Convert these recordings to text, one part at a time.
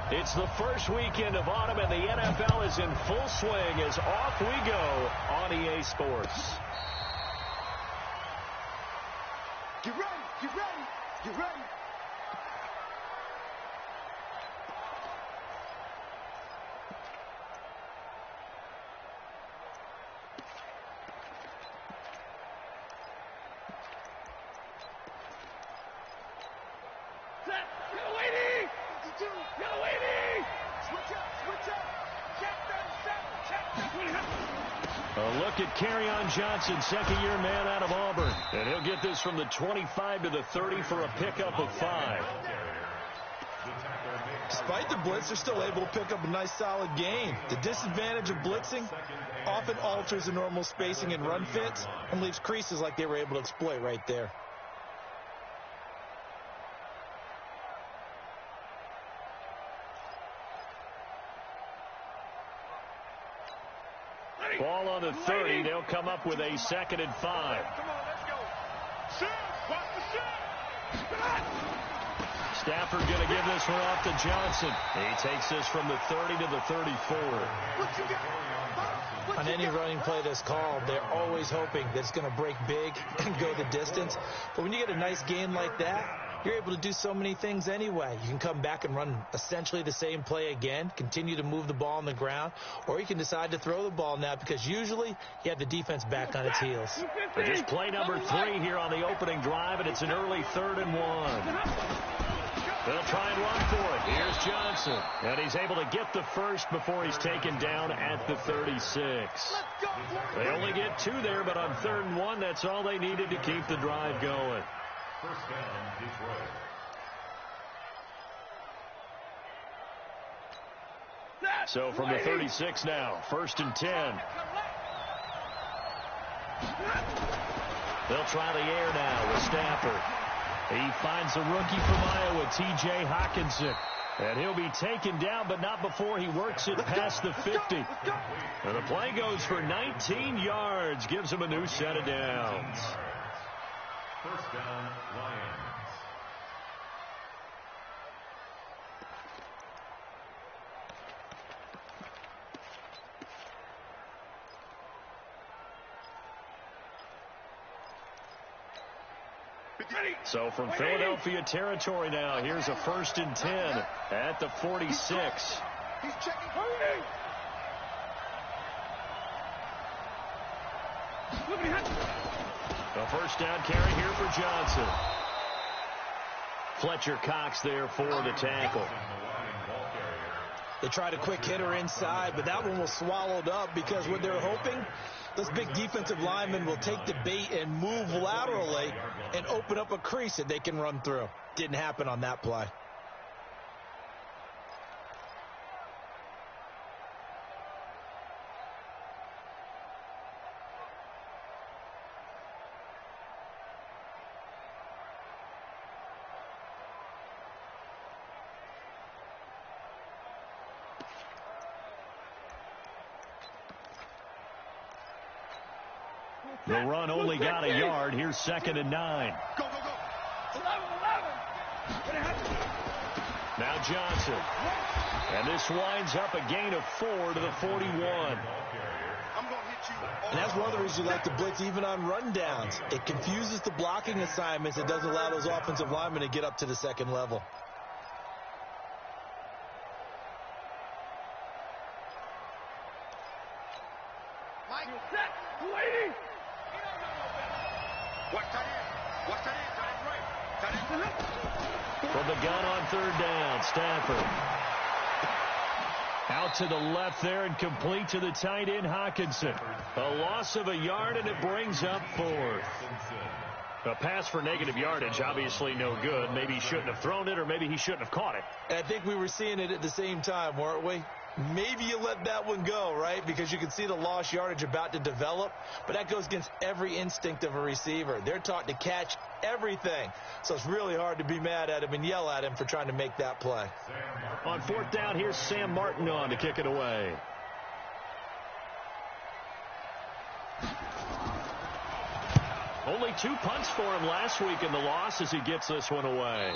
It's the first weekend of autumn, and the NFL is in full swing as off we go on EA Sports. Get ready, get ready, get ready. A look at Kerryon Johnson, second-year man out of Auburn. And he'll get this from the 25 to the 30 for a pickup of 5. Despite the blitz, they're still able to pick up a nice, solid gain. The disadvantage of blitzing often alters the normal spacing and run fits and leaves creases like they were able to exploit right there. Ball on the 30. They'll come up with a 2nd and 5. Come on, let's go. Shoot! Watch the shot! Stafford going to give this one off to Johnson. He takes this from the 30 to the 34. On any running play that's called, they're always hoping that it's going to break big and go the distance. But when you get a nice gain like that, you're able to do so many things anyway. You can come back and run essentially the same play again, continue to move the ball on the ground, or you can decide to throw the ball now because usually you have the defense back on its heels. Just play number 3 here on the opening drive, and it's an early 3rd and 1. They'll try and run for it. Here's Johnson. And he's able to get the first before he's taken down at the 36. They only get 2 there, but on 3rd and 1, that's all they needed to keep the drive going. First down, Detroit. So from the 36 now, 1st and 10. They'll try the air now with Stafford. He finds a rookie from Iowa, T.J. Hockenson. And he'll be taken down, but not before he works it past the 50. And the play goes for 19 yards, gives him a new set of downs. First down, Lions. So from Philadelphia territory now, here's a 1st and 10 at the 46. He's checking. A first down carry here for Johnson. Fletcher Cox there for the tackle. They tried a quick hitter inside, but that one was swallowed up because what they're hoping, those big defensive linemen will take the bait and move laterally and open up a crease that they can run through. Didn't happen on that play. The run only got a yard. Here's 2nd and 9. Go, go, go. 11. Now Johnson. And this winds up a gain of 4 to the 41. I'm going to hit you. And that's one of the reasons you like to blitz even on rundowns. It confuses the blocking assignments. It doesn't allow those offensive linemen to get up to the 2nd level. Mike, set. Waiting. Watch that in. Watch that in. That is right. That is From the gun on 3rd down, Stafford. Out to the left there and complete to the tight end, Hockenson. A loss of a yard, and it brings up 4th. A pass for negative yardage, obviously no good. Maybe he shouldn't have thrown it, or maybe he shouldn't have caught it. I think we were seeing it at the same time, weren't we? Maybe you let that one go, right? Because you can see the lost yardage about to develop. But that goes against every instinct of a receiver. They're taught to catch everything. So it's really hard to be mad at him and yell at him for trying to make that play. On 4th down, here's Sam Martin on to kick it away. Only 2 punts for him last week in the loss as he gets this one away.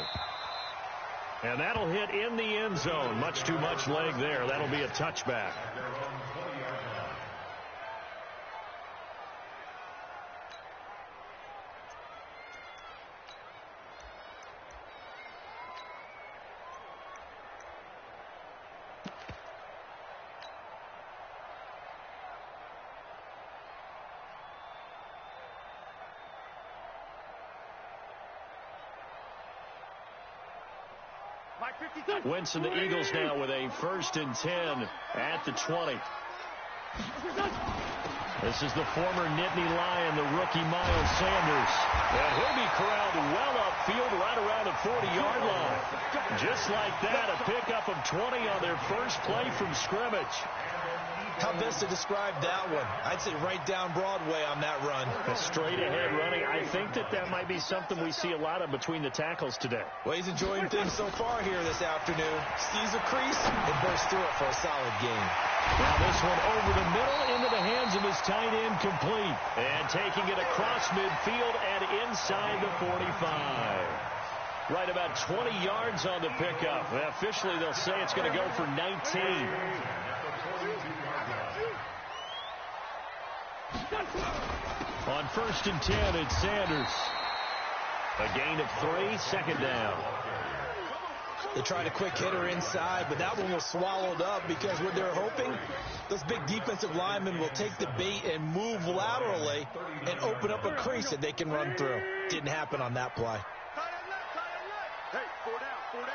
And that'll hit in the end zone. Much too much leg there. That'll be a touchback. Wentz and the Eagles now with a 1st and 10 at the 20. This is the former Nittany Lion, the rookie Miles Sanders. And he'll be corralled well upfield right around the 40-yard line. Just like that, a pickup of 20 on their first play from scrimmage. How best to describe that one? I'd say right down Broadway on that run. A straight-ahead running. I think that might be something we see a lot of between the tackles today. Well, he's enjoying things so far here this afternoon. Sees a crease and bursts through it for a solid gain. Now this one over the middle into the hands of his tight end, complete. And taking it across midfield and inside the 45. Right about 20 yards on the pickup. Well, officially, they'll say it's going to go for 19. On 1st and 10, it's Sanders. A gain of 3, 2nd down. They tried a quick hitter inside, but that one was swallowed up because what they're hoping, those big defensive linemen will take the bait and move laterally and open up a crease that they can run through. Didn't happen on that play. Hey, 4 down.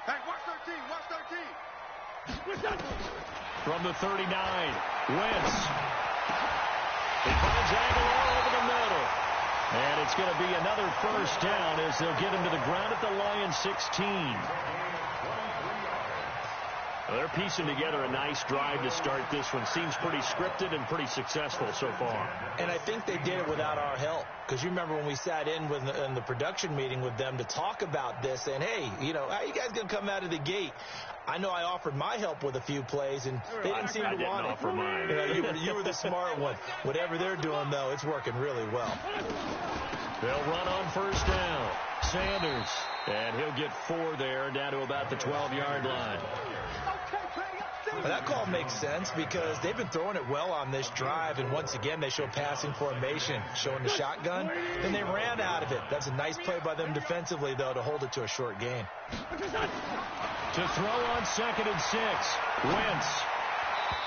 Hey, watch 13. From the 39, Wentz. He finds Aguilar over the middle. And it's going to be another 1st down as they'll get him to the ground at the Lions 16. Well, they're piecing together a nice drive to start this one. Seems pretty scripted and pretty successful so far. And I think they did it without our help. Because you remember when we sat in the production meeting with them to talk about this, and hey, how are you guys going to come out of the gate? I know I offered my help with a few plays, and they didn't seem to want it. I didn't offer mine. You were the smart one. Whatever they're doing, though, it's working really well. They'll run on 1st down. Sanders. And he'll get 4 there, down to about the 12-yard line. Well, that call makes sense because they've been throwing it well on this drive, and once again they show passing formation, showing the shotgun, and they ran out of it. That's a nice play by them defensively, though, to hold it to a short gain. To throw on 2nd and 6, Wentz.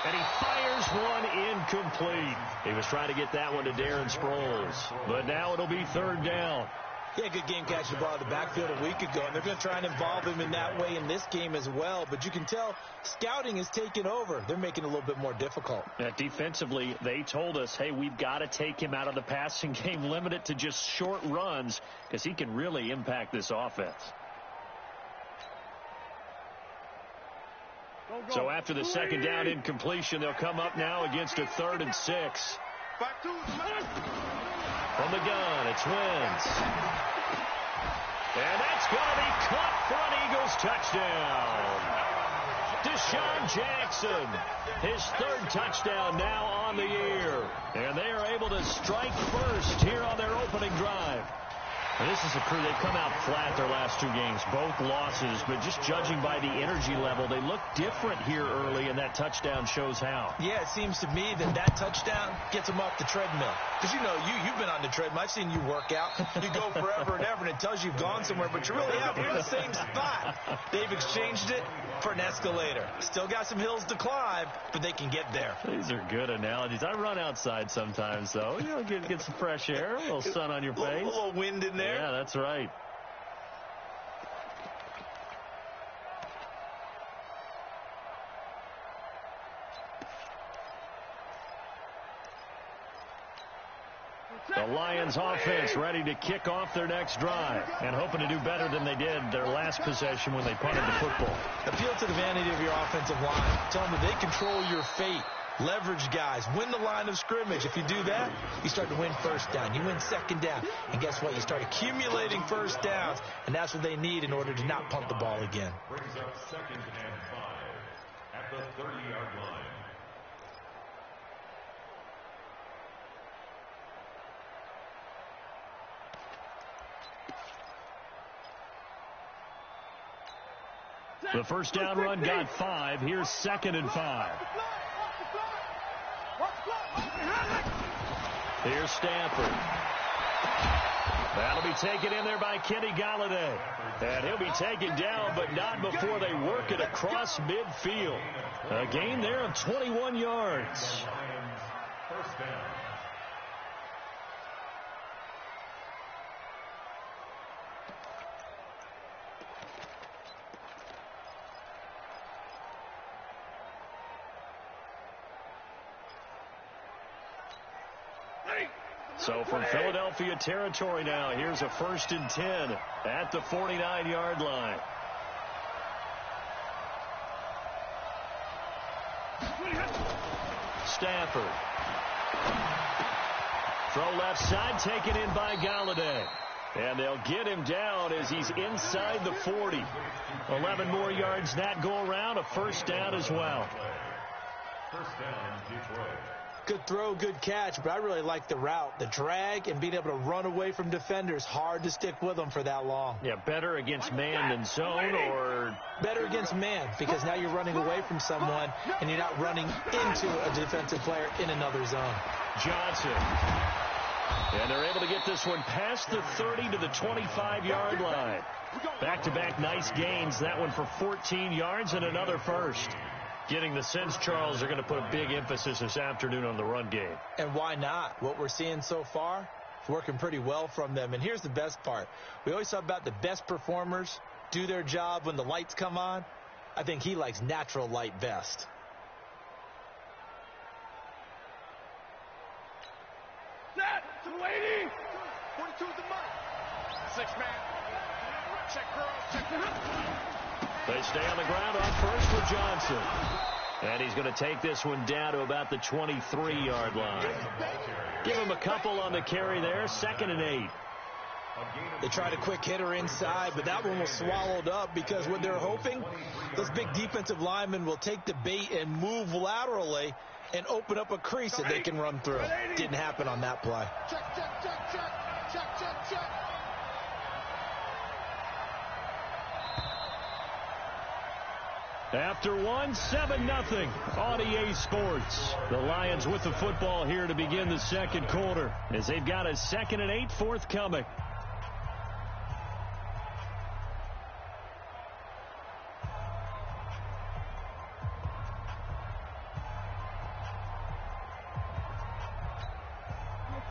And he fires one incomplete. He was trying to get that one to Darren Sproles, but now it'll be 3rd down. He had a good game catching the ball in the backfield a week ago, and they're going to try and involve him in that way in this game as well. But you can tell scouting is taking over. They're making it a little bit more difficult. Defensively, they told us, hey, we've got to take him out of the passing game, limit it to just short runs, because he can really impact this offense. So after the 2nd down incompletion, they'll come up now against a 3rd and 6. From the gun, it's Wentz. And that's going to be caught for an Eagles touchdown. Deshaun Jackson, his 3rd touchdown now on the year. And they are able to strike first here on their opening drive. And this is a crew, they've come out flat their last 2 games, both losses, but just judging by the energy level, they look different here early, and that touchdown shows how. Yeah, it seems to me that touchdown gets them off the treadmill. Because, you've been on the treadmill. I've seen you work out. You go forever and ever, and it tells you you've gone somewhere, but you really haven't. You're in the same spot. They've exchanged it for an escalator. Still got some hills to climb, but they can get there. These are good analogies. I run outside sometimes, though. Get some fresh air, a little sun on your face. A little wind in there. Yeah, that's right. The Lions offense ready to kick off their next drive and hoping to do better than they did their last possession when they punted the football. Appeal to the vanity of your offensive line. Tell them that they control your fate. Leverage guys. Win the line of scrimmage. If you do that, you start to win 1st down. You win 2nd down. And guess what? You start accumulating 1st downs, and that's what they need in order to not punt the ball again. Brings up 2nd and 5 at the 30-yard line. The first down run got 5. Here's 2nd and 5. Here's Stanford. That'll be taken in there by Kenny Galladay. And he'll be taken down, but not before they work it across midfield. A gain there of 21 yards. First down. So from Philadelphia territory now, here's a 1st and 10 at the 49-yard line. Stafford. Throw left side, taken in by Galladay. And they'll get him down as he's inside the 40. 11 more yards that go around, a 1st down as well. First down, Detroit. Good throw, good catch, but I really like the route. The drag and being able to run away from defenders. Hard to stick with them for that long. Yeah, better against man than zone, or better against man, because now you're running away from someone and you're not running into a defensive player in another zone. Johnson. And they're able to get this one past the 30 to the 25-yard line. Back-to-back nice gains. That one for 14 yards and another 1st. Getting the sense, Charles, they're going to put a big emphasis this afternoon on the run game. And why not? What we're seeing so far is working pretty well from them. And here's the best part. We always talk about the best performers do their job when the lights come on. I think he likes natural light best. Set! 280! 42 is the mark. 6-man. Check girls. Check. They stay on the ground on 1st with Johnson. And he's going to take this one down to about the 23-yard line. Give him a couple on the carry there. 2nd and 8. They tried a quick hitter inside, but that one was swallowed up because what they're hoping, those big defensive linemen will take the bait and move laterally and open up a crease that they can run through. Didn't happen on that play. Check, check, check, check. Check, check, check. After 7-0 on EA Sports. The Lions with the football here to begin the 2nd quarter as they've got a 2nd and 8 forthcoming.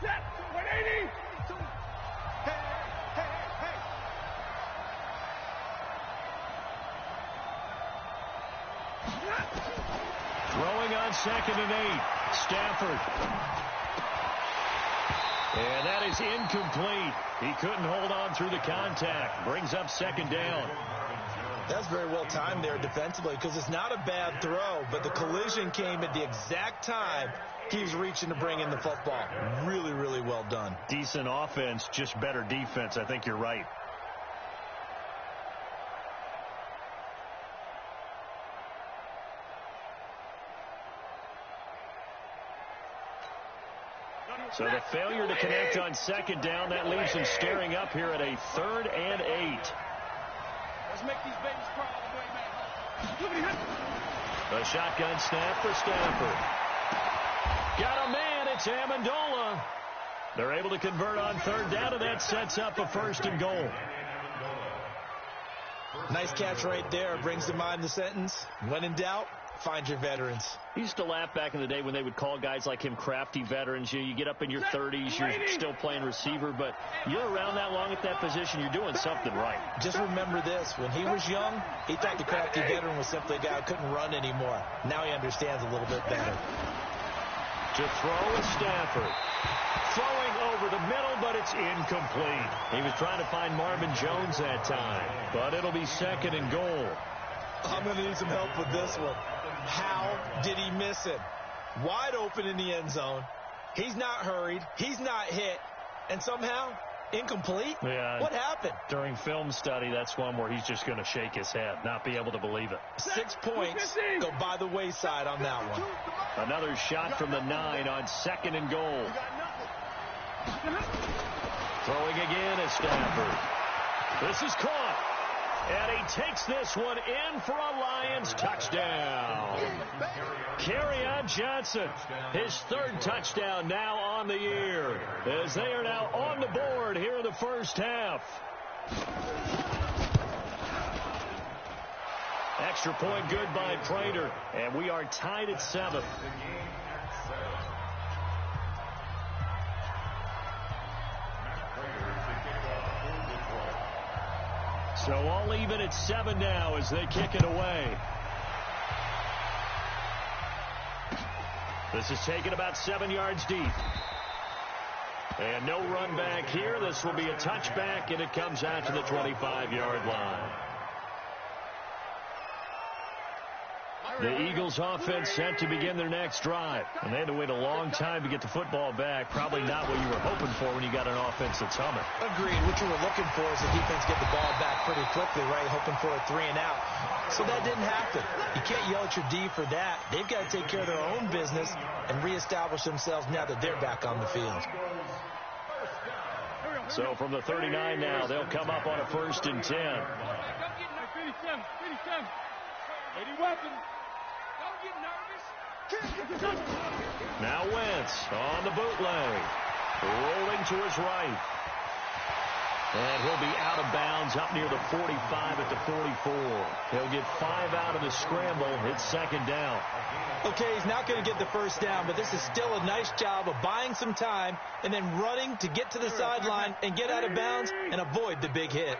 Set! 180! Hey, hey, hey. Throwing on 2nd and 8. Stafford. And that is incomplete. He couldn't hold on through the contact. Brings up 2nd down. That's very well timed there defensively because it's not a bad throw, but the collision came at the exact time he was reaching to bring in the football. Really, really well done. Decent offense, just better defense. I think you're right. So the failure to connect on 2nd down, that leaves him staring up here at a 3rd and 8. Let's make these babies cry all the way, man. A shotgun snap for Stafford. Got a man. It's Amendola. They're able to convert on 3rd down, and that sets up a 1st and goal. Nice catch right there. Brings to mind the sentence, when in doubt, find your veterans. I used to laugh back in the day when they would call guys like him crafty veterans. You get up in your 30s, you're still playing receiver, but you're around that long at that position, you're doing something right. Just remember this. When he was young, he thought the crafty veteran was simply a guy who couldn't run anymore. Now he understands a little bit better. To throw is Stafford. Throwing over the middle, but it's incomplete. He was trying to find Marvin Jones that time, but it'll be 2nd and goal. I'm going to need some help with this one. How did he miss it? Wide open in the end zone. He's not hurried. He's not hit. And somehow, incomplete? Yeah. What happened? During film study, that's one where he's just going to shake his head, not be able to believe it. 6 points go by the wayside on that one. Another shot from the 9 on 2nd and goal. Throwing again is Stafford. This is caught. And he takes this one in for a Lions touchdown. Kerryon Johnson, his third touchdown now on the year, as they are now on the board here in the first half. Extra point good by Prater, and we are tied at 7. So all even at 7 now as they kick it away. This is taken about 7 yards deep. And no run back here. This will be a touchback, and it comes out to the 25-yard line. The Eagles offense set to begin their next drive. And they had to wait a long time to get the football back. Probably not what you were hoping for when you got an offense that's humming. Agreed. What you were looking for is the defense get the ball back pretty quickly, right? Hoping for a 3 and out. So that didn't happen. You can't yell at your D for that. They've got to take care of their own business and reestablish themselves now that they're back on the field. So from the 39 now, they'll come up on a 1st and 10. 87. 80 weapons. Now Wentz on the bootleg. Rolling to his right. And he'll be out of bounds up near the 45 at the 44. He'll get 5 out of the scramble. It's 2nd down. Okay, he's not going to get the first down, but this is still a nice job of buying some time and then running to get to the sideline and get out of bounds and avoid the big hit.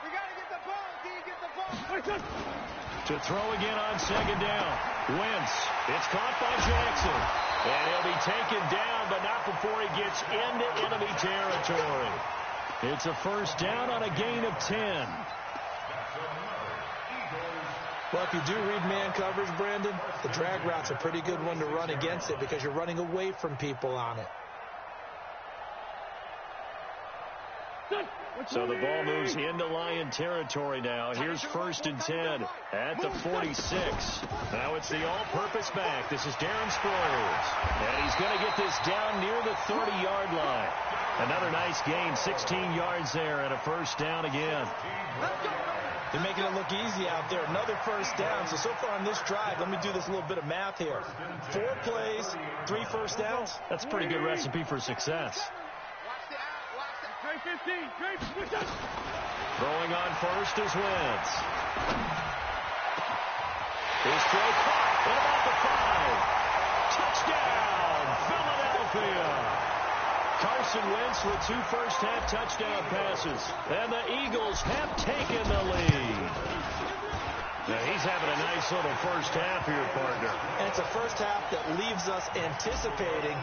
We got to get the ball. Can you get the ball? To throw again on 2nd down. Wentz. It's caught by Jackson. And he'll be taken down, but not before he gets into enemy territory. It's a 1st down on a gain of 10. Well, if you do read man coverage, Brandon, the drag route's a pretty good one to run against it because you're running away from people on it. So the ball moves into Lion territory now. Here's 1st and 10 at the 46. Now it's the all-purpose back. This is Darren Sproles. And he's going to get this down near the 30-yard line. Another nice gain, 16 yards there, and a 1st down again. They're making it look easy out there. Another 1st down. So far on this drive, let me do this little bit of math here. 4 plays, 3 1st downs. That's a pretty good recipe for success. Throwing on 1st is Wentz. His throw caught at about the 5. Touchdown, Philadelphia. Carson Wentz with 2 first-half touchdown passes. And the Eagles have taken the lead. Now he's having a nice little first half here, partner. And it's a first half that leaves us anticipating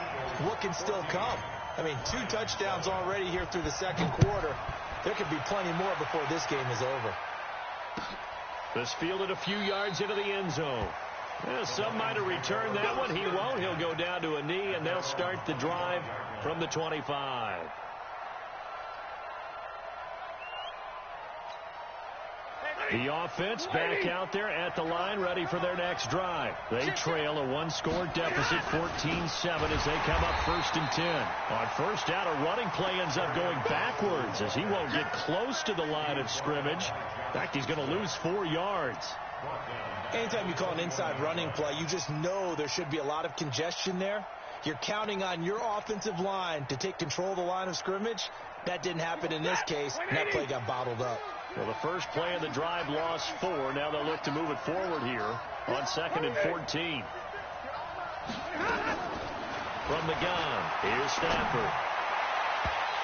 what can still come. I mean, 2 touchdowns already here through the 2nd quarter. There could be plenty more before this game is over. This fielded a few yards into the end zone. Yeah, some might have returned that one. He won't. He'll go down to a knee, and they'll start the drive from the 25. The offense back out there at the line, ready for their next drive. They trail a 1-score deficit, 14-7, as they come up 1st and 10. On 1st down, a running play ends up going backwards as he won't get close to the line of scrimmage. In fact, he's going to lose 4 yards. Anytime you call an inside running play, you just know there should be a lot of congestion there. You're counting on your offensive line to take control of the line of scrimmage. That didn't happen in this case, and that play got bottled up. Well, the first play of the drive lost 4. Now they'll look to move it forward here on 2nd and 14. From the gun, here's Stafford.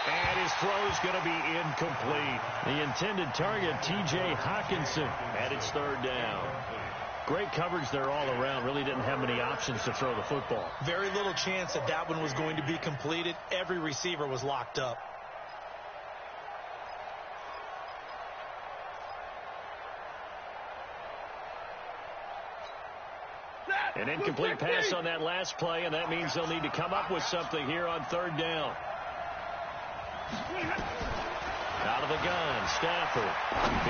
And his throw's going to be incomplete. The intended target, T.J. Hawkinson, and it's 3rd down. Great coverage there all around. Really didn't have many options to throw the football. Very little chance that that one was going to be completed. Every receiver was locked up. An incomplete pass on that last play, and that means they'll need to come up with something here on 3rd down. Out of the gun, Stafford.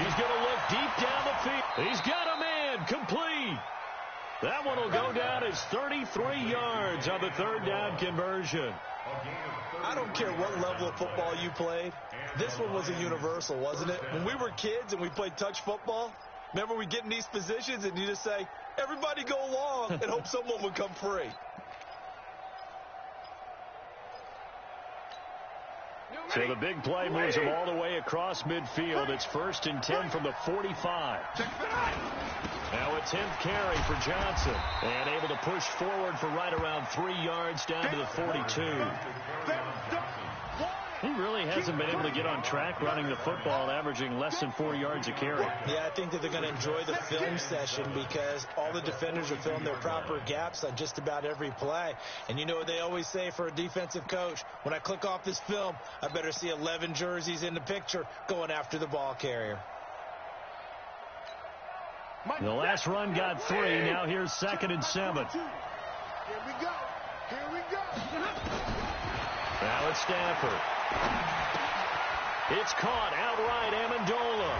He's going to look deep down the field. He's got a man, complete. That one will go down as 33 yards on the third down conversion. I don't care what level of football you played. This one was a universal, wasn't it? When we were kids and we played touch football, remember we get in these positions and you just say, everybody go along and hope someone would come free. So the big play moves him all the way across midfield. It's 1st and 10 from the 45. Now a 10th carry for Johnson. And able to push forward for right around 3 yards down to the 42. He really hasn't been able to get on track running the football, averaging less than 4 yards a carry. Yeah, I think that they're going to enjoy the film session because all the defenders are filling their proper gaps on just about every play. And you know what they always say for a defensive coach? When I click off this film, I better see 11 jerseys in the picture going after the ball carrier. The last run got 3. Now here's 2nd and 7. Here we go. Here we go. Now it's Stafford. It's caught outright, Amendola.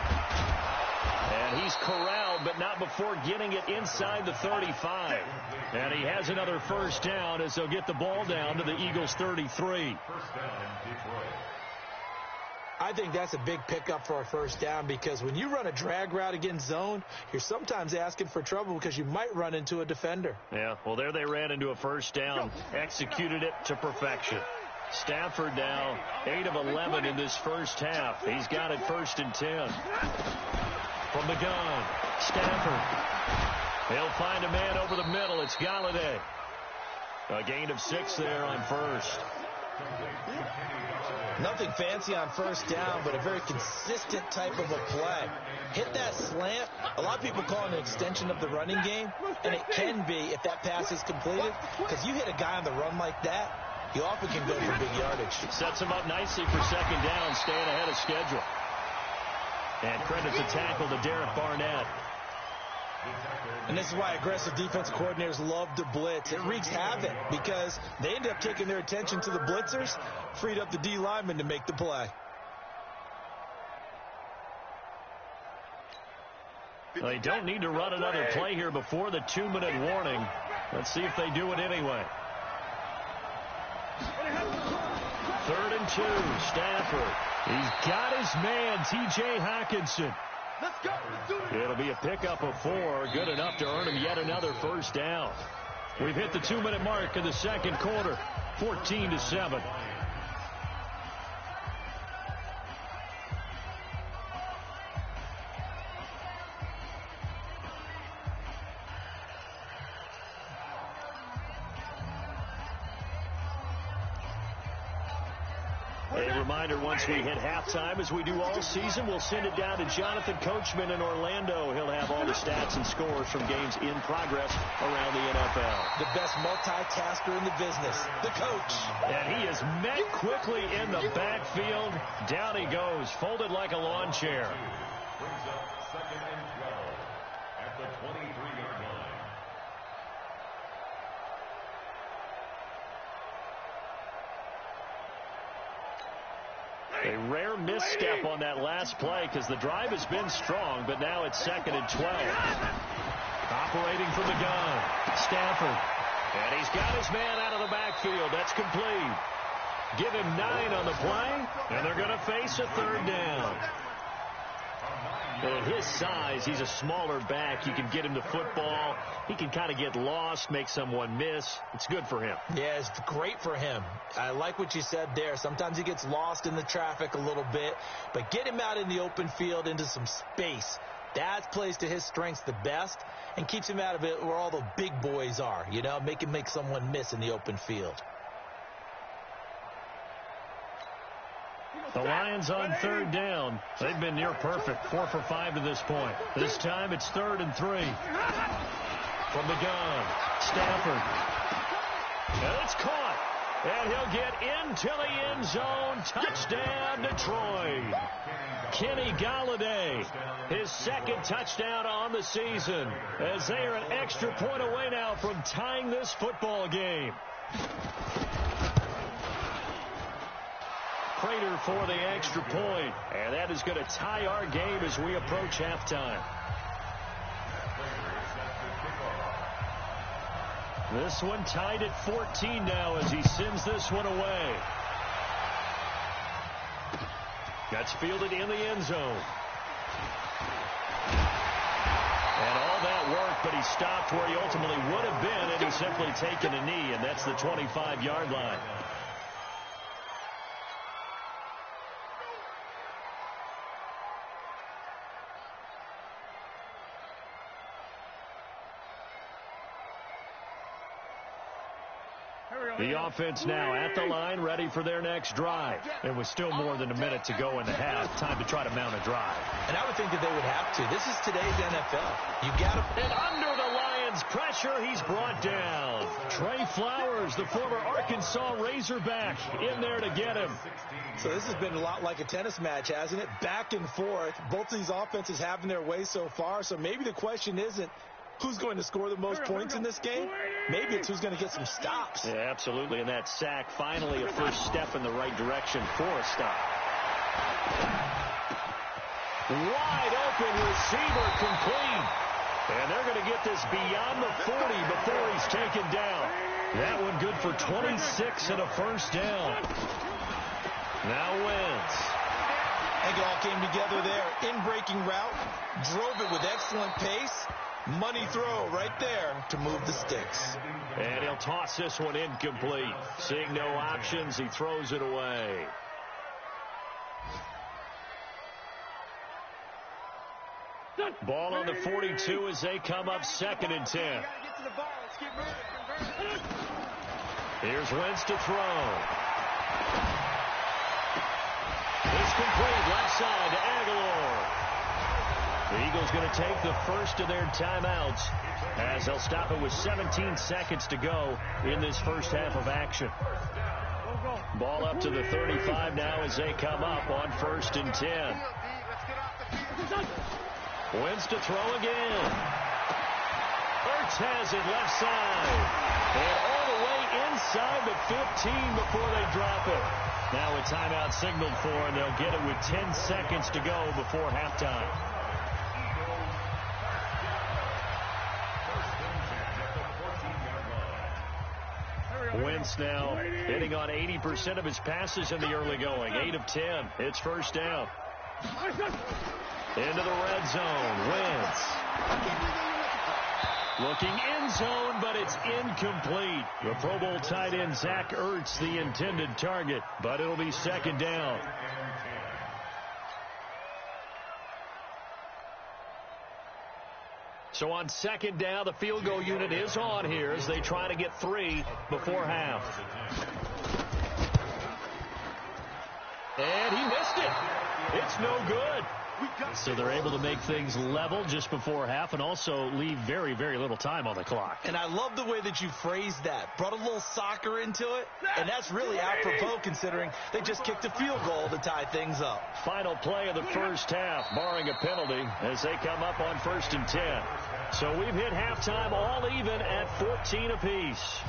And he's corralled, but not before getting it inside the 35. And he has another first down as they'll get the ball down to the Eagles' 33. I think that's a big pickup for a first down because when you run a drag route against zone, you're sometimes asking for trouble because you might run into a defender. Yeah, well, there they ran into a first down, executed it to perfection. Stafford now 8 of 11 in this first half. He's got it 1st and 10. From the gun, Stafford. He'll find a man over the middle. It's Galladay. A gain of 6 there on first. Nothing fancy on first down, but a very consistent type of a play. Hit that slant. A lot of people call it an extension of the running game, and it can be if that pass is completed, because you hit a guy on the run like that, you often can go for big yardage. Sets him up nicely for 2nd down, staying ahead of schedule. And credit to tackle to Derek Barnett. And this is why aggressive defense coordinators love to blitz. It wreaks havoc because they end up taking their attention to the blitzers, freed up the D lineman to make the play. They don't need to run another play here before the 2-minute warning. Let's see if they do it anyway. 3rd and 2, Stafford. He's got his man, T.J. Hawkinson. Let's go. It'll be a pickup of 4, good enough to earn him yet another first down. We've hit the 2-minute mark in the second quarter, 14-7. A reminder, once we hit halftime, as we do all season, we'll send it down to Jonathan Coachman in Orlando. He'll have all the stats and scores from games in progress around the NFL. The best multitasker in the business, the coach. And he is met quickly in the backfield. Down he goes, folded like a lawn chair. Brings up 2nd and 12 at the 23-yard line. A rare misstep on that last play because the drive has been strong, but now it's 2nd and 12. Operating from the gun, Stafford. And he's got his man out of the backfield. That's complete. Give him 9 on the play, and they're going to face a 3rd down. At his size, he's a smaller back. You can get him to football. He can kind of get lost, make someone miss. It's good for him. Yeah, it's great for him. I like what you said there. Sometimes he gets lost in the traffic a little bit, but get him out in the open field into some space. That plays to his strengths the best and keeps him out of it where all the big boys are, you know, make someone miss in the open field. The Lions on 3rd down. They've been near perfect, 4 for 5 to this point. This time it's 3rd and 3. From the gun, Stafford. And it's caught. And he'll get into the end zone. Touchdown, Detroit. Kenny Galladay, his 2nd touchdown on the season, as they are an extra point away now from tying this football game. Prater for the extra point, and that is going to tie our game as we approach halftime. This one tied at 14 now as he sends this one away. That's fielded in the end zone. And all that work, but he stopped where he ultimately would have been, and he's simply taken a knee, and that's the 25-yard line. The offense now at the line, ready for their next drive. And with still more than a minute to go in the half, time to try to mount a drive. And I would think that they would have to. This is today's NFL. You got to. And under the Lions' pressure, he's brought down. Trey Flowers, the former Arkansas Razorback, in there to get him. So this has been a lot like a tennis match, hasn't it? Back and forth. Both of these offenses having their way so far. So maybe the question isn't who's going to score the most points in this game? Maybe it's who's going to get some stops. Yeah, absolutely. And that sack, finally a first step in the right direction for a stop. Wide open receiver complete. And they're going to get this beyond the 40 before he's taken down. That one good for 26 and a first down. Now Wentz. I think it all came together there. In-breaking route, drove it with excellent pace. Money throw right there to move the sticks. And he'll toss this one incomplete. Seeing no options, he throws it away. Ball on the 42 as they come up 2nd and 10. Here's Wentz to throw. It's complete left side to Aguilar. The Eagles going to take the first of their timeouts as they'll stop it with 17 seconds to go in this first half of action. Ball up to the 35 now as they come up on 1st and 10. Wentz to throw again. Ertz has it left side. And all the way inside the 15 before they drop it. Now a timeout signaled for, and they'll get it with 10 seconds to go before halftime. Wentz now hitting on 80% of his passes in the early going. 8 of 10. It's first down. Into the red zone. Wentz. Looking in zone, but it's incomplete. The Pro Bowl tight end Zach Ertz, the intended target, but it'll be 2nd down. So on 2nd down, the field goal unit is on here as they try to get 3 before half. And he missed it. It's no good. So they're able to make things level just before half and also leave very, very little time on the clock. And I love the way that you phrased that. Brought a little soccer into it, and that's really apropos considering they just kicked a field goal to tie things up. Final play of the first half, barring a penalty, as they come up on 1st and 10. So we've hit halftime all even at 14 apiece.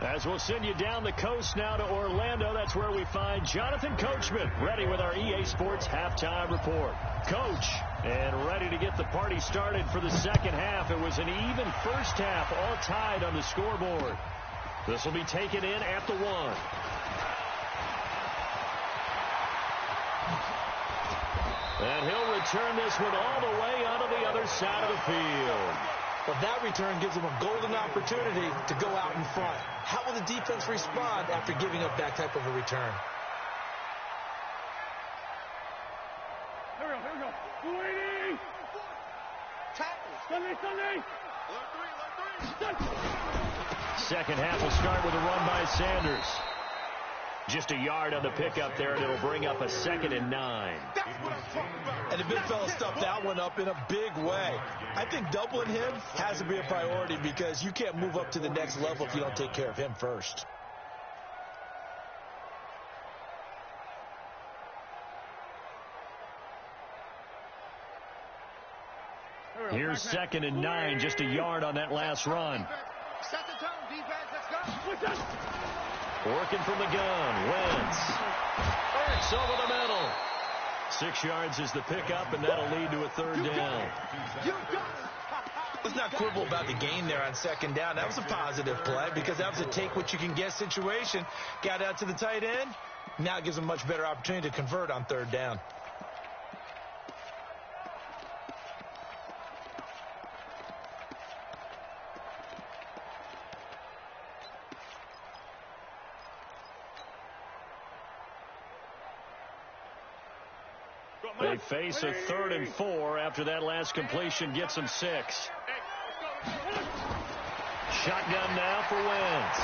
As we'll send you down the coast now to Orlando, that's where we find Jonathan Coachman, ready with our EA Sports halftime report. Coach, and ready to get the party started for the second half. It was an even first half, all tied on the scoreboard. This will be taken in at the 1. And he'll return this one all the way onto the other side of the field. Well, that return gives them a golden opportunity to go out in front. How will the defense respond after giving up that type of a return? Here we go. 280. Sunday. Second half will start with a run by Sanders. Just a yard on the pickup there, and it'll bring up a 2nd and 9. And the big fella stuffed that one up in a big way. I think doubling him has to be a priority because you can't move up to the next level if you don't take care of him first. Here's 2nd and 9, just a yard on that last run. Set the tone, defense. Let's go. Working from the gun, Wentz. Ertz over the middle. 6 yards is the pickup, and that'll lead to a 3rd down. Let's not quibble about the gain there on second down. That was a positive play because that was a take-what-you-can-get situation. Got out to the tight end. Now it gives them a much better opportunity to convert on third down. They face a 3rd and 4 after that last completion gets them 6. Shotgun now for Wentz.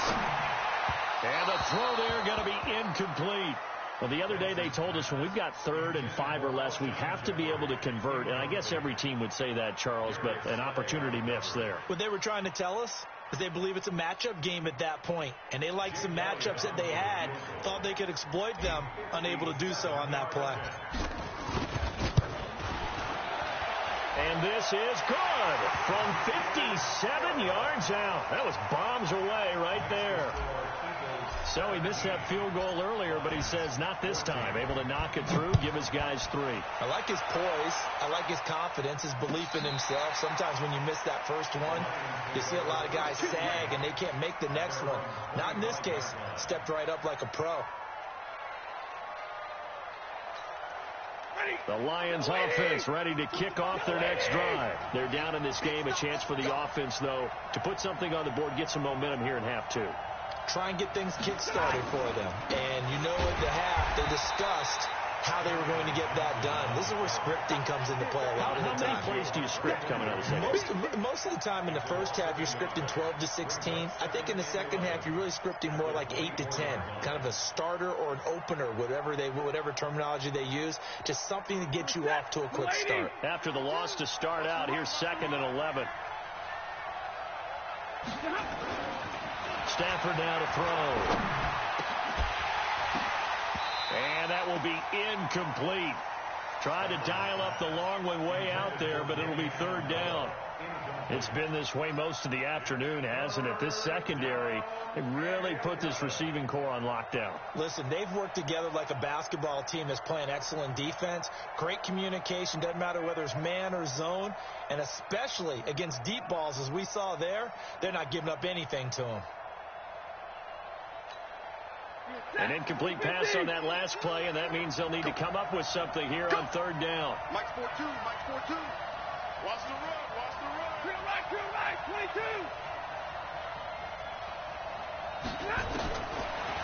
And the throw there going to be incomplete. Well, the other day they told us when we've got 3rd and 5 or less, we have to be able to convert. And I guess every team would say that, Charles, but an opportunity missed there. What they were trying to tell us is they believe it's a matchup game at that point. And they liked some matchups that they had, thought they could exploit them, unable to do so on that play. And this is good from 57 yards out. That was bombs away right there. So he missed that field goal earlier, but he says not this time. Able to knock it through, give his guys 3. I like his poise. I like his confidence, his belief in himself. Sometimes when you miss that first one, you see a lot of guys sag and they can't make the next one. Not in this case. Stepped right up like a pro. The Lions offense ready to kick off their next drive. They're down in this game. A chance for the offense, though, to put something on the board, get some momentum here in half 2. Try and get things kick-started for them. And you know at the half, they discussed how they were going to get that done. This is where scripting comes into play a lot of the time. How many plays do you script coming out of the second half? Most of the time in the first half, you're scripting 12 to 16. I think in the second half, you're really scripting more like 8 to 10. Kind of a starter or an opener, whatever terminology they use. Just something to get you off to a quick start. After the loss to start out, here's 2nd and 11. Stafford now to throw. And that will be incomplete. Tried to dial up the long way out there, but it'll be 3rd down. It's been this way most of the afternoon, hasn't it? This secondary, they really put this receiving core on lockdown. Listen, they've worked together like a basketball team that's playing excellent defense. Great communication, doesn't matter whether it's man or zone. And especially against deep balls, as we saw there, they're not giving up anything to them. An incomplete pass on that last play, and that means they'll need to come up with something here on 3rd down. Mike's 4-2, Mike's 4-2. Watch the run, watch the run. Drill right, 22.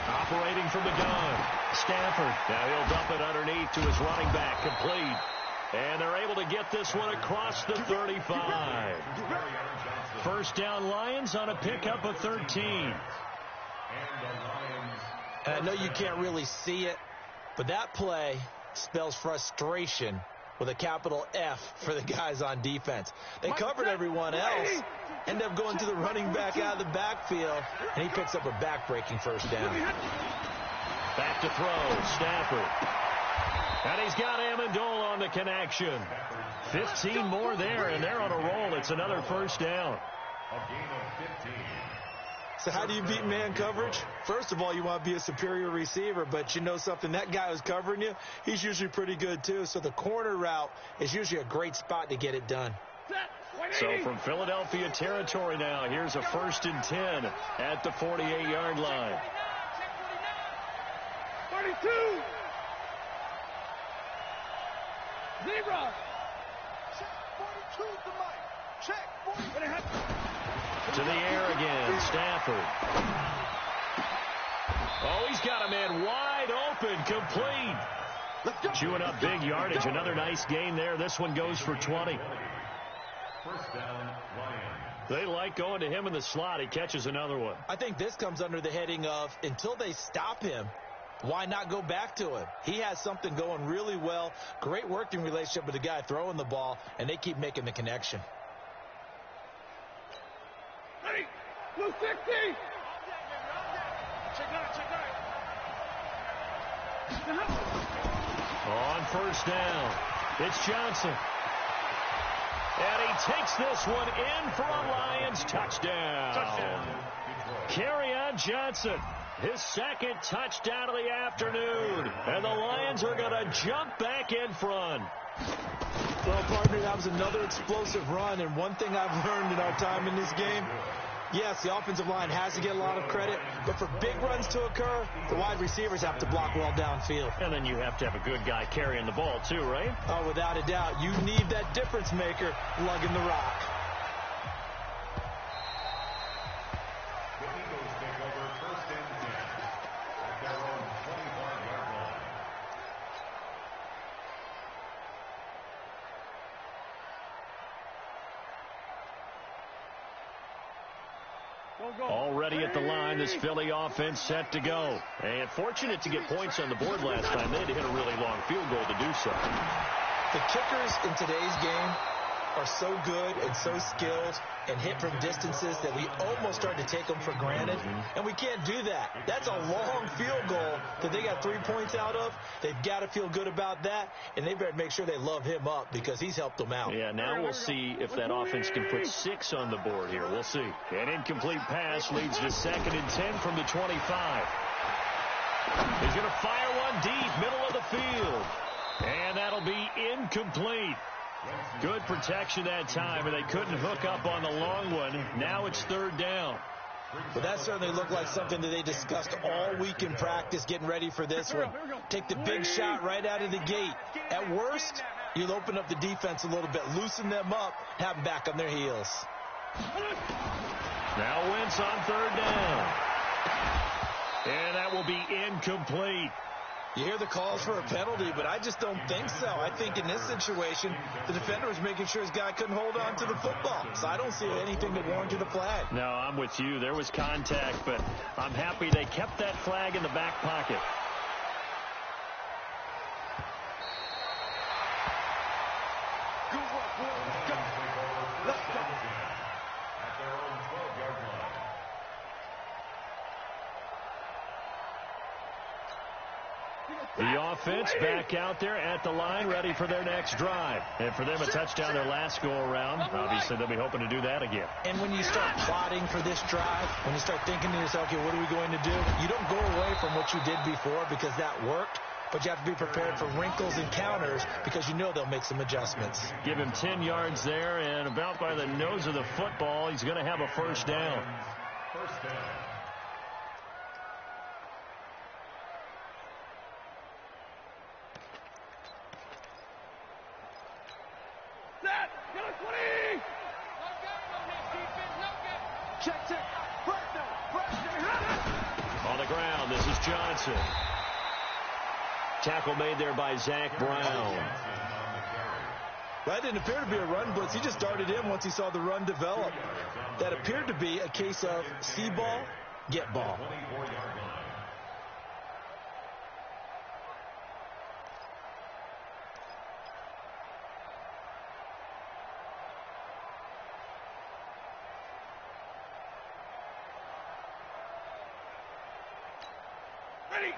Operating from the gun. Stafford. Now he'll dump it underneath to his running back. Complete. And they're able to get this one across the 35. 1st down Lions on a pickup of 13. And I know you can't really see it, but that play spells frustration with a capital F for the guys on defense. They covered everyone else, end up going to the running back out of the backfield, and he picks up a back-breaking 1st down. Back to throw, Stafford. And he's got Amendola on the connection. 15 more there, and they're on a roll. It's another 1st down. A gain of 15. So how do you beat man coverage? First of all, you want to be a superior receiver, but you know something, that guy who's covering you, he's usually pretty good too. So the corner route is usually a great spot to get it done. So from Philadelphia territory now, here's a 1st and 10 at the 48-yard line. 32. 0. Check 42 to Mike. Check 42. To the air again, Stafford. Oh, he's got a man wide open, complete. Chewing up big yardage. Another nice gain there. This one goes for 20. 1st down, Lions. They like going to him in the slot. He catches another one. I think this comes under the heading of, until they stop him, why not go back to him? He has something going really well. Great working relationship with the guy throwing the ball, and they keep making the connection. Blue 60. Check nine. On 1st down, it's Johnson. And he takes this one in for a Lions touchdown. Kerryon Johnson, his 2nd touchdown of the afternoon. And the Lions are going to jump back in front. Well, partner, that was another explosive run, and one thing I've learned in our time in this game, yes, the offensive line has to get a lot of credit, but for big runs to occur, the wide receivers have to block well downfield. And then you have to have a good guy carrying the ball, too, right? Oh, without a doubt. You need that difference maker lugging the rock. The Eagles take over 1st and 10 at their own 25-yard line. Already at the line, this Philly offense set to go. And fortunate to get points on the board last time. They had to hit a really long field goal to do so. The kickers in today's game are so good and so skilled and hit from distances that we almost start to take them for granted. And we can't do that. That's a long field goal that they got 3 points out of. They've got to feel good about that, and they better make sure they love him up because he's helped them out. Yeah, now we'll see if that offense can put 6 on the board here. We'll see. An incomplete pass leads to 2nd and 10 from the 25. He's going to fire one deep, middle of the field. And that'll be incomplete. Good protection that time, and they couldn't hook up on the long one. Now it's 3rd down. But that certainly looked like something that they discussed all week in practice getting ready for this one. Take the big shot right out of the gate. At worst, you'll open up the defense a little bit, loosen them up, have them back on their heels. Now Wentz on 3rd down. And that will be incomplete. You hear the calls for a penalty, but I just don't think so. I think in this situation, the defender was making sure his guy couldn't hold on to the football. So I don't see anything that warranted a flag. No, I'm with you. There was contact, but I'm happy they kept that flag in the back pocket. Good work, boys. Let's go. Let's go. At their own 12-yard line. The offense back out there at the line, ready for their next drive. And for them, a touchdown their last go-around. Obviously, they'll be hoping to do that again. And when you start plotting for this drive, when you start thinking to yourself, okay, what are we going to do? You don't go away from what you did before because that worked, but you have to be prepared for wrinkles and counters because you know they'll make some adjustments. Give him 10 yards there, and about by the nose of the football, he's going to have a 1st down. 1st down. On the ground, this is Johnson. Tackle made there by Zach Brown. That didn't appear to be a run blitz. He just darted in once he saw the run develop. That appeared to be a case of see ball, get ball. 24-yard line.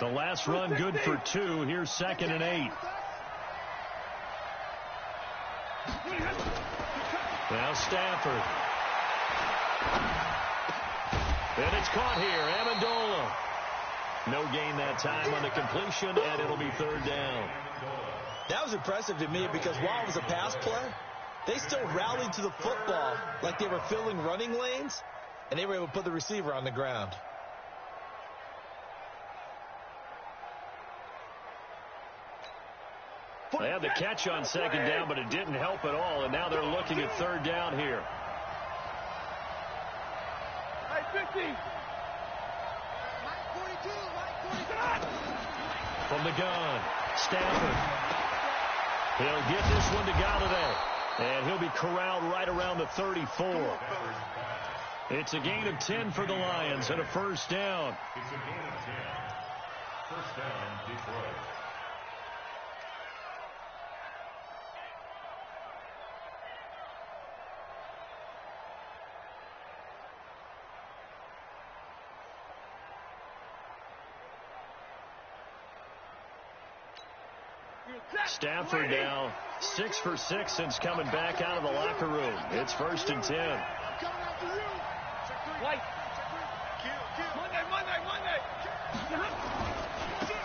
The last run good for 2. Here's 2nd and 8. Now Stafford. And it's caught here. Amendola. No gain that time on the completion, and it'll be 3rd down. That was impressive to me because while it was a pass play, they still rallied to the football like they were filling running lanes, and they were able to put the receiver on the ground. They had the catch on 2nd down, but it didn't help at all, and now they're looking at 3rd down here. From the gun, Stafford. He'll get this one to Galladay, and he'll be corralled right around the 34. It's a gain of 10 for the Lions and a 1st down. It's a gain of 10. 1st down, Detroit. Stafford now 6 for 6 since coming back out of the locker room. It's 1st and 10.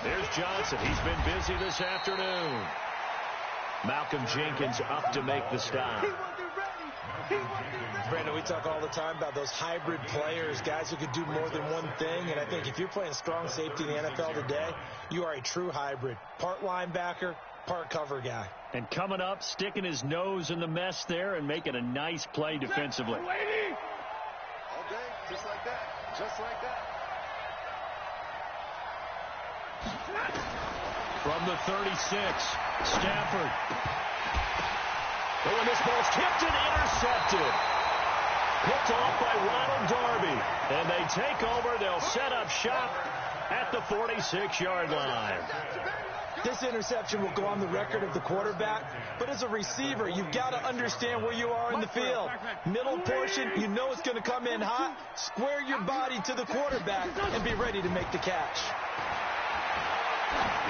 There's Johnson. He's been busy this afternoon. Malcolm Jenkins up to make the stop. Brandon, we talk all the time about those hybrid players, guys who could do more than one thing. And I think if you're playing strong safety in the NFL today, you are a true hybrid. Part linebacker, part cover guy. And coming up, sticking his nose in the mess there and making a nice play defensively. All day, just like that. Just like that. From the 36, Stafford. Oh, and this ball's tipped and intercepted. Picked off by Ronald Darby. And they take over. They'll set up shop at the 46-yard line. This interception will go on the record of the quarterback, but as a receiver, you've got to understand where you are in the field. Middle portion, you know it's going to come in hot. Square your body to the quarterback and be ready to make the catch.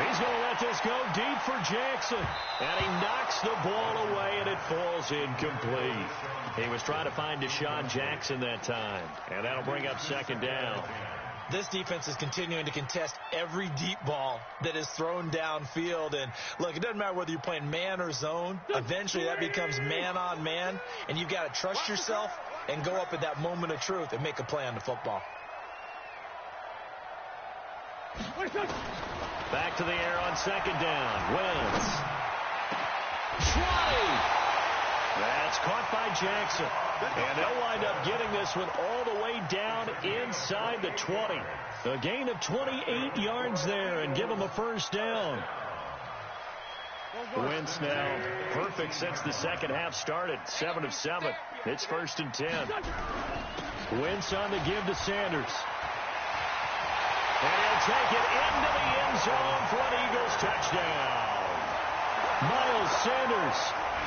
He's going to let this go deep for Jackson. And he knocks the ball away, and it falls incomplete. He was trying to find Deshaun Jackson that time, and that'll bring up second down. This defense is continuing to contest every deep ball that is thrown downfield. And, look, it doesn't matter whether you're playing man or zone. Eventually, that becomes man-on-man, and you've got to trust yourself and go up at that moment of truth and make a play on the football. Back to the air on second down. Wentz. Try. That's caught by Jackson. And they'll wind up getting this one all the way down inside the 20. A gain of 28 yards there and give them a first down. Wentz now perfect since the second half started. 7 of 7. It's 1st and 10. Wentz on the give to Sanders. And he'll take it into the end zone for an Eagles touchdown. Miles Sanders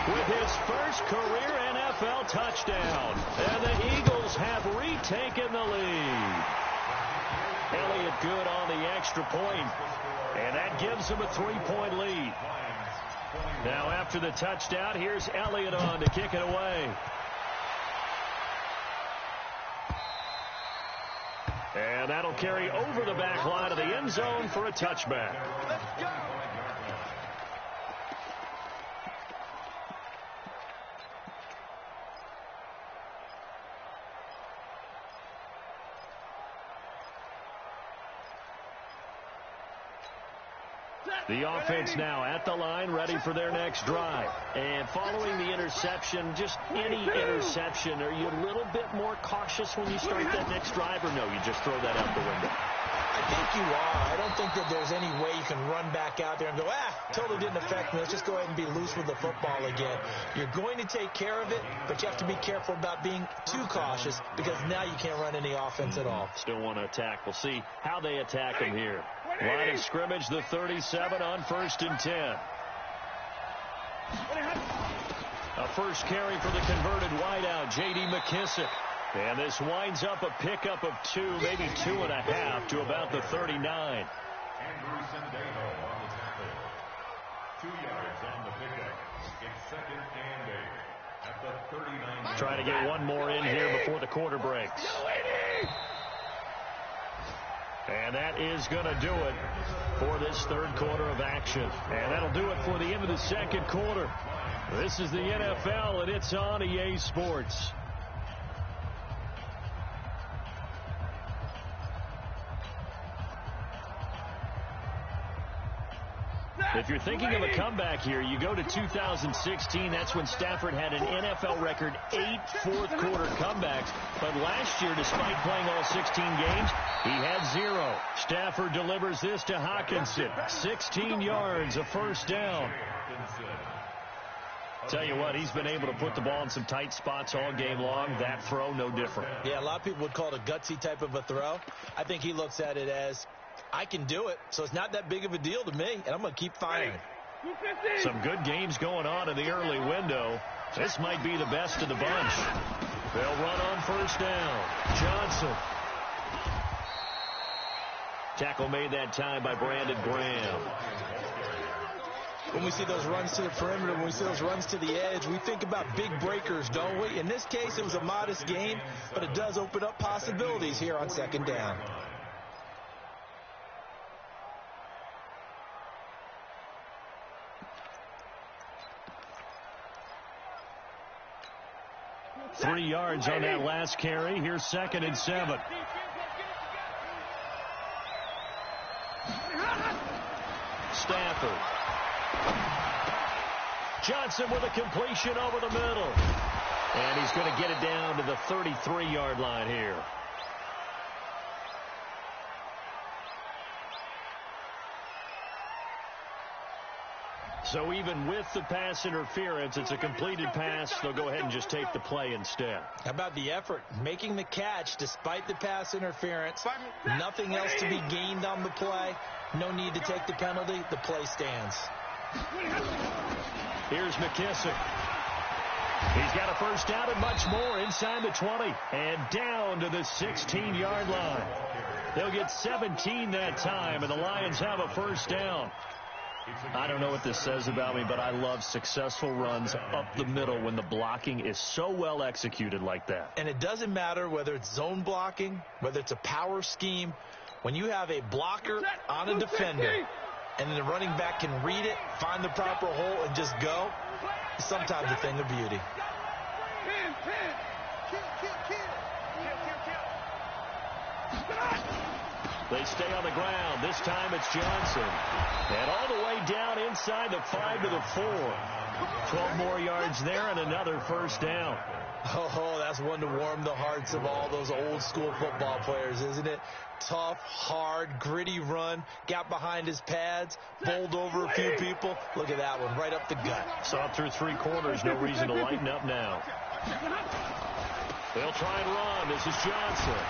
with his first career NFL touchdown. And the Eagles have retaken the lead. Elliott good on the extra point. And that gives them a 3-point lead. Now after the touchdown, here's Elliott on to kick it away. And that'll carry over the back line of the end zone for a touchback. Let's go. The offense now at the line, ready for their next drive. And following the interception, just any interception, are you a little bit more cautious when you start that next drive, or no, you just throw that out the window? I think you are. I don't think that there's any way you can run back out there and go, totally didn't affect me. Let's just go ahead and be loose with the football again. You're going to take care of it, but you have to be careful about being too cautious because now you can't run any offense at all. Still want to attack. We'll see how they attack him here. Line of scrimmage, the 37 on 1st and 10. A first carry for the converted wideout, J.D. McKissick. And this winds up a pickup of 2, maybe 2.5 to about the 39. Andrew Sendejo on the tackle. 2 yards on the pickup. It's 2nd and 8 at the 39. Trying to get one more in here before the quarter breaks. And that is going to do it for this third quarter of action. And that'll do it for the end of the second quarter. This is the NFL, and it's on EA Sports. If you're thinking of a comeback here, you go to 2016. That's when Stafford had an NFL record 8 fourth-quarter comebacks. But last year, despite playing all 16 games, he had 0. Stafford delivers this to Hockenson. 16 yards, a first down. Tell you what, he's been able to put the ball in some tight spots all game long. That throw, no different. Yeah, a lot of people would call it a gutsy type of a throw. I think he looks at it as, I can do it, so it's not that big of a deal to me, and I'm going to keep firing. Some good games going on in the early window. This might be the best of the bunch. They'll run on first down. Johnson. Tackle made that time by Brandon Graham. When we see those runs to the perimeter, when we see those runs to the edge, we think about big breakers, don't we? In this case, it was a modest gain, but it does open up possibilities here on second down. 3 yards on that last carry. Here's 2nd and 7. Stafford. Johnson with a completion over the middle. And he's going to get it down to the 33-yard line here. So even with the pass interference, it's a completed pass. They'll go ahead and just take the play instead. How about the effort? Making the catch despite the pass interference. Nothing else to be gained on the play. No need to take the penalty. The play stands. Here's McKissick. He's got a first down and much more inside the 20 and down to the 16-yard line. They'll get 17 that time, and the Lions have a first down. I don't know what this says about me, but I love successful runs up the middle when the blocking is so well executed like that. And it doesn't matter whether it's zone blocking, whether it's a power scheme. When you have a blocker on a defender and then the running back can read it, find the proper hole, and just go, it's sometimes a thing of beauty. They stay on the ground. This time it's Johnson. And all the way down inside the 5 to the 4. 12 more yards there and another first down. Oh, that's one to warm the hearts of all those old school football players, isn't it? Tough, hard, gritty run. Got behind his pads, bowled over a few people. Look at that one, right up the gut. Saw it through 3 quarters. No reason to lighten up now. They'll try and run. This is Johnson.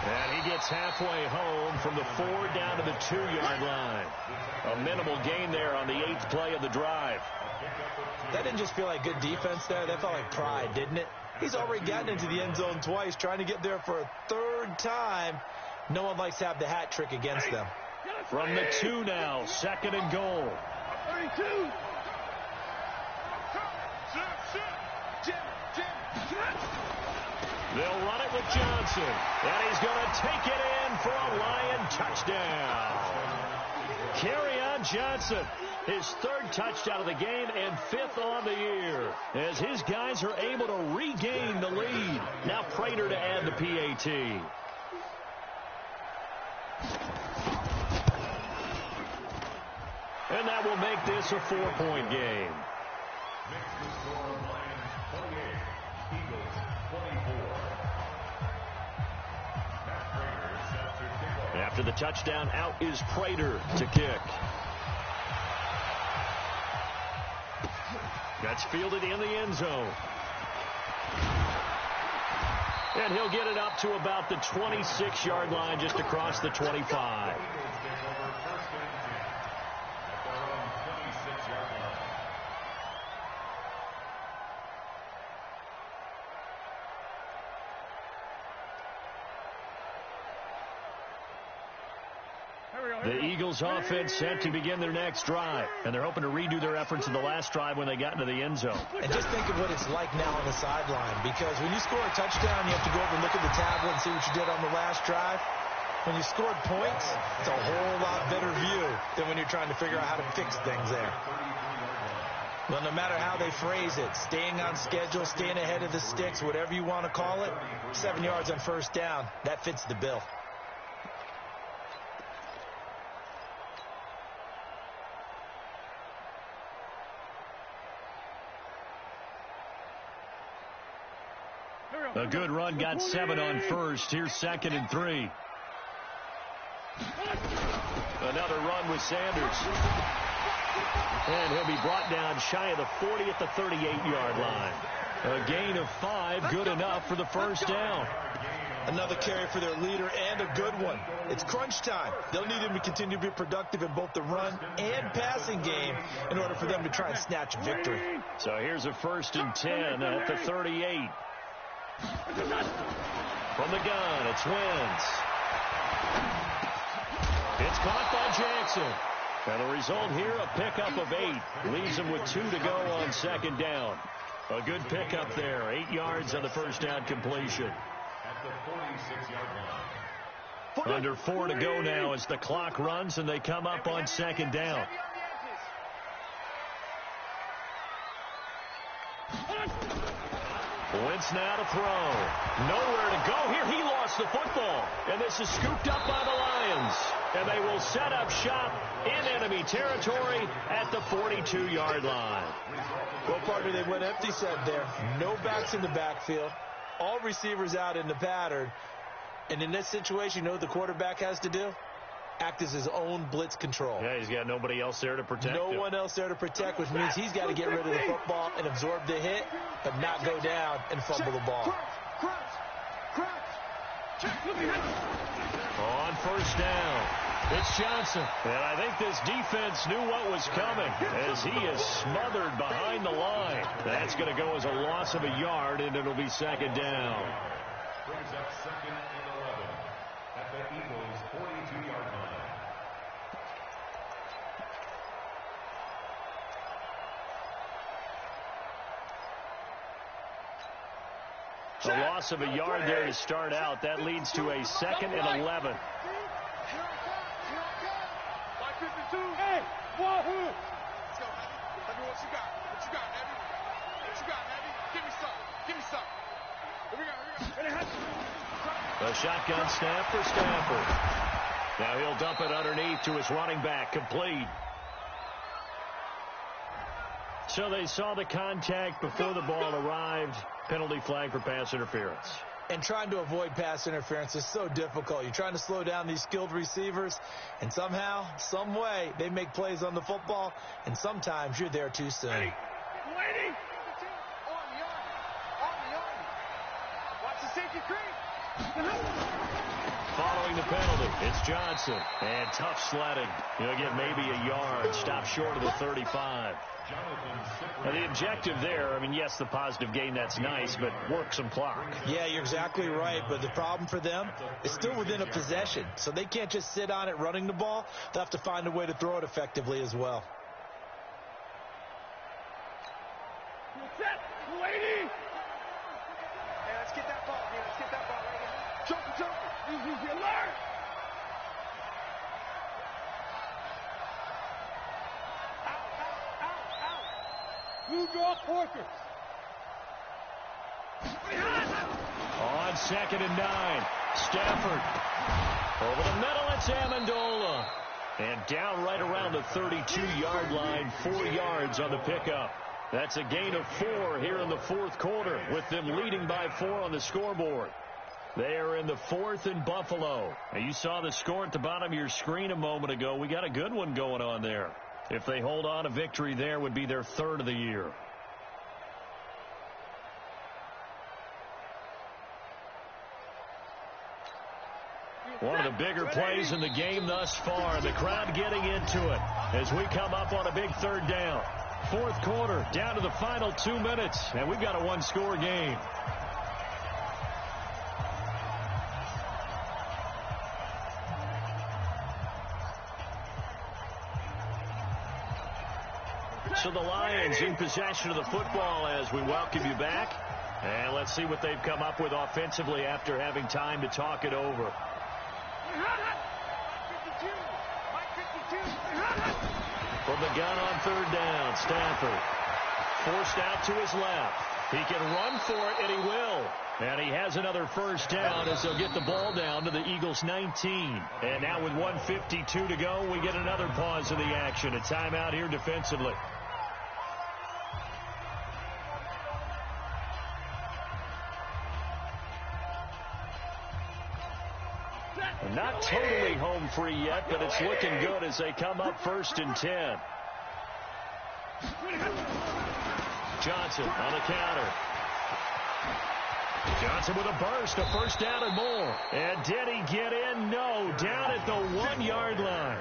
And he gets halfway home from the 4 down to the 2-yard line. A minimal gain there on the 8th play of the drive. That didn't just feel like good defense there. That felt like pride, didn't it? He's already gotten into the end zone twice, trying to get there for a 3rd time. No one likes to have the hat trick against them. From the 2 now, 2nd and goal. 32. They'll run it with Johnson, and he's going to take it in for a Lion touchdown. Kerryon Johnson, his 3rd touchdown of the game and 5th on the year, as his guys are able to regain the lead. Now Prater to add the PAT. And that will make this a 4-point game. After the touchdown, out is Prater to kick. That's fielded in the end zone. And he'll get it up to about the 26-yard line, just across the 25. The Eagles offense set to begin their next drive, and they're hoping to redo their efforts in the last drive when they got into the end zone. And just think of what it's like now on the sideline, because when you score a touchdown, you have to go over and look at the tablet and see what you did on the last drive. When you scored points, it's a whole lot better view than when you're trying to figure out how to fix things there. Well, no matter how they phrase it, staying on schedule, staying ahead of the sticks, whatever you want to call it, 7 yards on first down, that fits the bill. A good run, got 7 on first. Here's 2nd and 3. Another run with Sanders. And he'll be brought down shy of the 40 at the 38-yard line. A gain of 5, good enough for the first down. Another carry for their leader, and a good one. It's crunch time. They'll need him to continue to be productive in both the run and passing game in order for them to try and snatch a victory. So here's a 1st and 10 at the 38. From the gun, it's Wentz. It's caught by Jackson. And the result here, a pickup of 8. Leaves him with 2 to go on 2nd down. A good pickup there. 8 yards on the first down completion. At the 46-yard line. Under 4 to go now as the clock runs and they come up on 2nd down. Wentz now to throw. Nowhere to go here. He lost the football. And this is scooped up by the Lions. And they will set up shop in enemy territory at the 42-yard line. Well, partner, they went empty set there. No backs in the backfield. All receivers out in the pattern. And in this situation, you know what the quarterback has to do? Act as his own blitz control. Yeah, he's got nobody else there to protect him. No one else there to protect, which means he's got to get rid of the football and absorb the hit, but not go down and fumble the ball. On first down, it's Johnson. And I think this defense knew what was coming as he is smothered behind the line. That's going to go as a loss of a yard, and it'll be second down. Brings up second and 11 at the Eagles' 42-yard line. A loss of a yard there to start out. That leads to a second and 11. Hey, wahoo! Let's go, Heavy. Tell me what you got. What you got, Heavy? What you got, Heavy? Give me some. Give me some. Here we go. A shotgun snap for Stafford. Now he'll dump it underneath to his running back. Complete. So they saw the contact before the ball arrived. Penalty flag for pass interference. And trying to avoid pass interference is so difficult. You're trying to slow down these skilled receivers, and somehow, some way, they make plays on the football, and sometimes you're there too soon. Waiting. On the arm. Watch the safety creep. Following the penalty, it's Johnson. And tough sledding. He'll get maybe a yard. Stop short of the 35. Now, the objective there, I mean, yes, the positive gain, that's nice, but work some clock. Yeah, you're exactly right, but the problem for them is still within a possession, so they can't just sit on it running the ball. They'll have to find a way to throw it effectively as well. Set. Lady. Hey, let's get that ball. Right here. Jump. Easy alert. New York Fortress. On second and 9, Stafford. Over the middle, it's Amendola. And down right around the 32-yard line, 4 yards on the pickup. That's a gain of 4 here in the fourth quarter, with them leading by 4 on the scoreboard. They are in the 4th in Buffalo. And you saw the score at the bottom of your screen a moment ago. We got a good one going on there. If they hold on, a victory there would be their 3rd of the year. One of the bigger plays in the game thus far. The crowd getting into it as we come up on a big 3rd down. Fourth quarter, down to the final 2 minutes, and we've got a 1-score game. So the Lions in possession of the football as we welcome you back. And let's see what they've come up with offensively after having time to talk it over. From the gun on 3rd down, Stafford forced out to his left. He can run for it, and he will. And he has another first down as they'll get the ball down to the Eagles' 19. And now with 1:52 to go, we get another pause in the action. A timeout here defensively. Not totally home free yet, but it's looking good as they come up 1st and 10. Johnson on the counter. Johnson with a burst, a first down and more. And did he get in? No, down at the 1-yard line.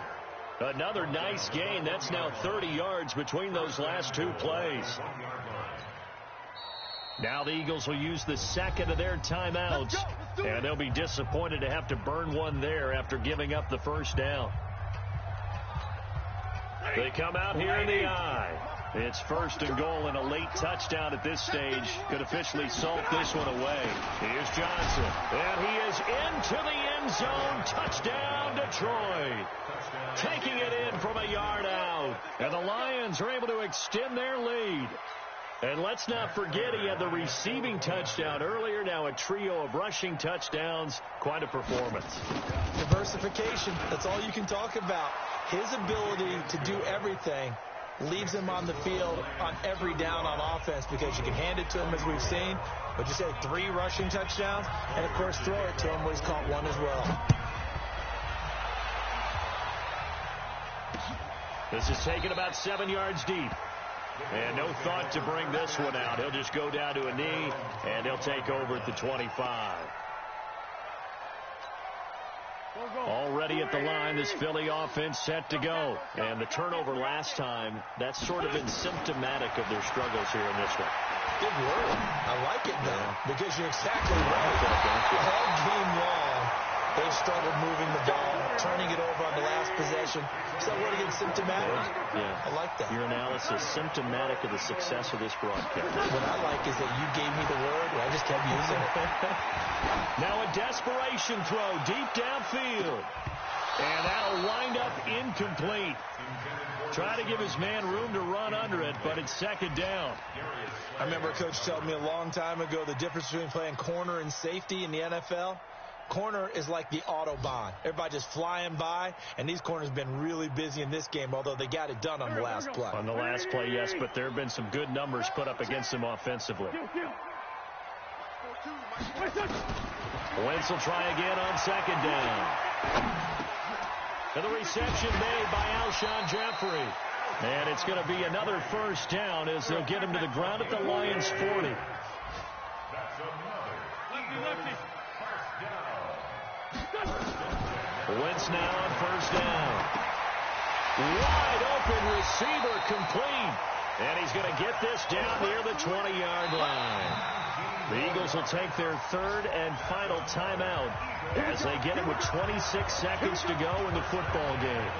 Another nice gain. That's now 30 yards between those last 2 plays. Now the Eagles will use the second of their timeouts, and they'll be disappointed to have to burn one there after giving up the first down. They come out here in the eye. It's 1st and goal, and a late touchdown at this stage could officially salt this one away. Here's Johnson, and he is into the end zone. Touchdown, Detroit. Taking it in from a yard out, and the Lions are able to extend their lead. And let's not forget he had the receiving touchdown earlier. Now a trio of rushing touchdowns. Quite a performance. Diversification. That's all you can talk about. His ability to do everything leaves him on the field on every down on offense because you can hand it to him as we've seen. But you say 3 rushing touchdowns and, of course, throw it to him where he's caught 1 as well. This is taken about 7 yards deep. And no thought to bring this one out. He'll just go down to a knee, and he'll take over at the 25. Already at the line, this Philly offense set to go. And the turnover last time, that's sort of been symptomatic of their struggles here in this one. Good word. I like it, though, because you're exactly right. All game long, they've struggled moving the ball, turning it over on the last possession. So what again, symptomatic? Yeah. I like that. Your analysis, symptomatic of the success of this broadcast. What I like is that you gave me the word, and I just kept using it. Now a desperation throw deep downfield. And that'll wind up incomplete. Try to give his man room to run under it, but it's second down. I remember a coach telling me a long time ago the difference between playing corner and safety in the NFL. Corner is like the Autobahn. Everybody just flying by, and these corners have been really busy in this game, although they got it done on the last play. On the last play, yes, but there have been some good numbers put up against him offensively. Wentz will try again on second down. And the reception made by Alshon Jeffrey. And it's going to be another first down as they'll get him to the ground at the Lions' 40. That's another Wentz now on first down. Wide open receiver complete. And he's going to get this down near the 20-yard line. The Eagles will take their third and final timeout as they get it with 26 seconds to go in the football game.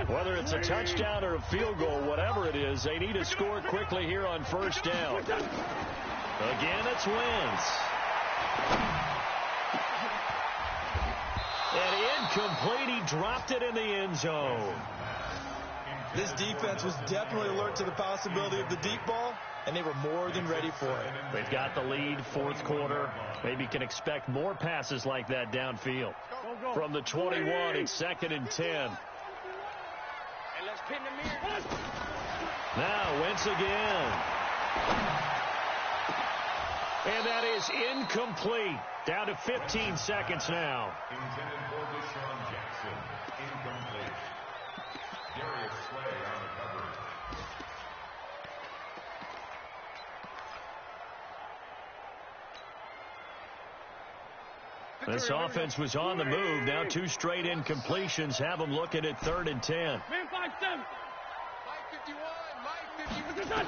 Whether it's a touchdown or a field goal, whatever it is, they need to score quickly here on first down. Again, it's Wentz. And incomplete. He dropped it in the end zone. This defense was definitely alert to the possibility of the deep ball, and they were more than ready for it. They've got the lead, fourth quarter. Maybe can expect more passes like that downfield. From the 21, it's second and 10. Now Wentz again. And that is incomplete. Down to 15 seconds now. intended for Deshaun Jackson. Incomplete. Darius Slay on the coverage. This offense was on the move. Now 2 straight incompletions have them looking at 3rd and 10. Man 5-7. Mike 51.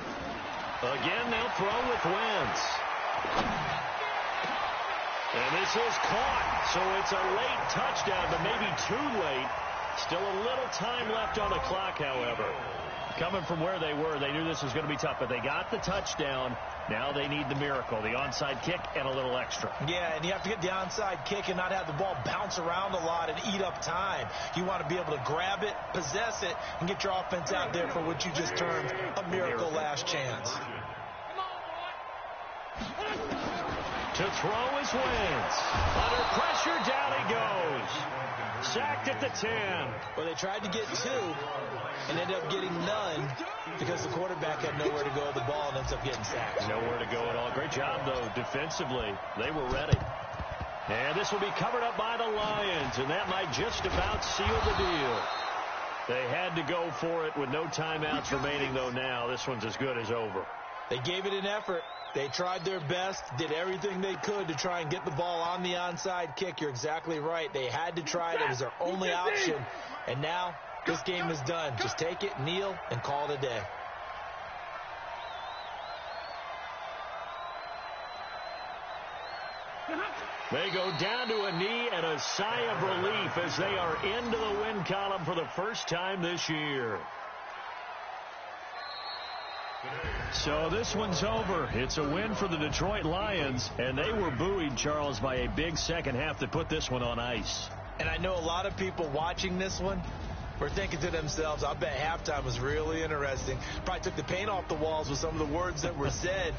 Again, they'll throw with Wentz. And this is caught. So it's a late touchdown, but maybe too late. Still a little time left on the clock, however. Coming from where they were, they knew this was going to be tough, but they got the touchdown. Now they need the miracle, the onside kick and a little extra. Yeah, and you have to get the onside kick and not have the ball bounce around a lot and eat up time. You want to be able to grab it, possess it, and get your offense out there for what you just termed a miracle last chance. To throw is Wentz. Under pressure, down he goes. Sacked at the 10. Well, they tried to get 2 and ended up getting none because the quarterback had nowhere to go with the ball and ends up getting sacked. Nowhere to go at all. Great job, though, defensively. They were ready. And this will be covered up by the Lions, and that might just about seal the deal. They had to go for it with no timeouts remaining, though, now. This one's as good as over. They gave it an effort. They tried their best, did everything they could to try and get the ball on the onside kick. You're exactly right. They had to try it. It was their only option. And now this game is done. Just take it, kneel, and call it a day. They go down to a knee and a sigh of relief as they are into the win column for the first time this year. So this one's over. It's a win for the Detroit Lions, and they were buoyed, Charles, by a big second half that put this one on ice. And I know a lot of people watching this one were thinking to themselves, I bet halftime was really interesting. Probably took the paint off the walls with some of the words that were said.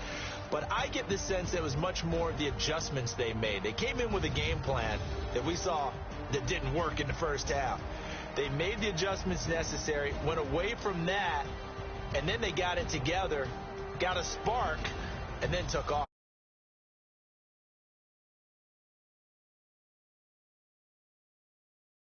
But I get the sense that it was much more of the adjustments they made. They came in with a game plan that we saw that didn't work in the first half. They made the adjustments necessary, went away from that, and then they got it together, got a spark, and then took off.